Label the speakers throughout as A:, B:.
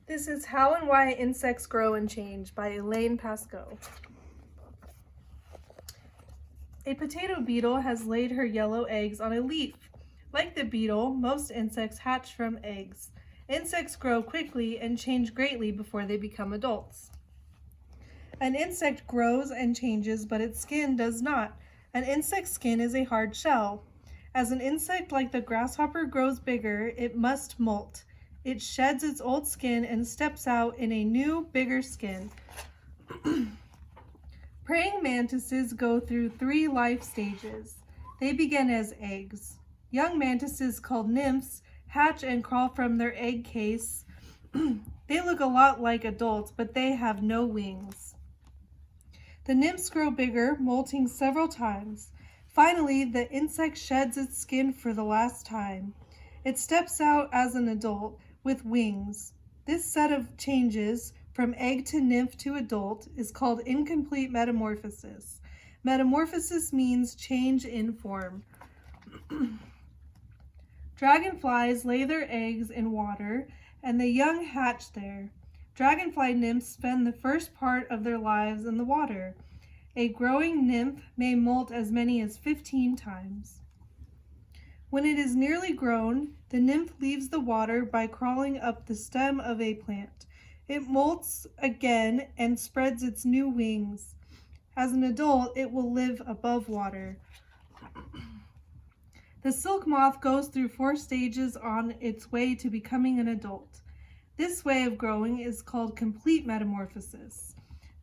A: This is How and Why Insects Grow and Change by Elaine Pascoe. A potato beetle has laid her yellow eggs on a leaf. Like the beetle, most insects hatch from eggs. Insects grow quickly and change greatly before they become adults. An insect grows and changes, but its skin does not. An insect's skin is a hard shell. As an insect like the grasshopper grows bigger, it must molt. It sheds its old skin and steps out in a new, bigger skin. Praying mantises go through 3 life stages. They begin as eggs. Young mantises, called nymphs, hatch and crawl from their egg case. They look a lot like adults, but they have no wings. The nymphs grow bigger, molting several times. Finally, the insect sheds its skin for the last time. It steps out as an adult with wings. This set of changes from egg to nymph to adult is called incomplete metamorphosis. Metamorphosis means change in form. Dragonflies lay their eggs in water and the young hatch there. Dragonfly nymphs spend the first part of their lives in the water. A growing nymph may molt as many as 15 times. When it is nearly grown, the nymph leaves the water by crawling up the stem of a plant. It molts again and spreads its new wings. As an adult, it will live above water. The silk moth goes through 4 stages on its way to becoming an adult. This way of growing is called complete metamorphosis.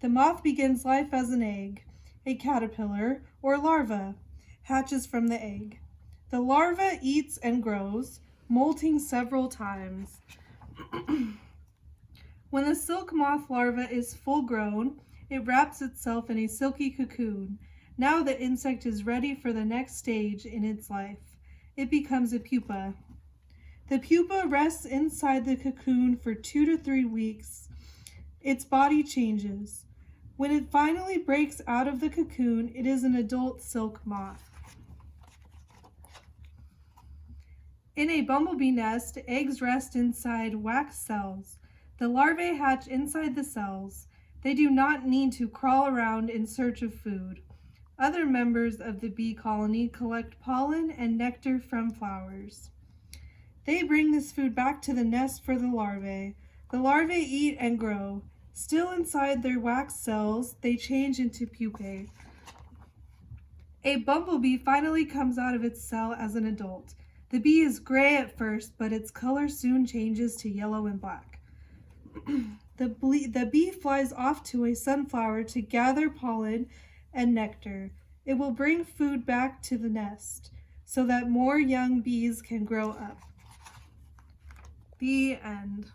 A: The moth begins life as an egg. A caterpillar, or larva, hatches from the egg. The larva eats and grows, molting several times. When the silk moth larva is full grown, it wraps itself in a silky cocoon. Now the insect is ready for the next stage in its life. It becomes a pupa. The pupa rests inside the cocoon for 2 to 3 weeks. Its body changes. When it finally breaks out of the cocoon, it is an adult silk moth. In a bumblebee nest, eggs rest inside wax cells. The larvae hatch inside the cells. They do not need to crawl around in search of food. Other members of the bee colony collect pollen and nectar from flowers. They bring this food back to the nest for the larvae. The larvae eat and grow. Still inside their wax cells, they change into pupae. A bumblebee finally comes out of its cell as an adult. The bee is gray at first, but its color soon changes to yellow and black. The bee flies off to a sunflower to gather pollen and nectar. It will bring food back to the nest so that more young bees can grow up. The end.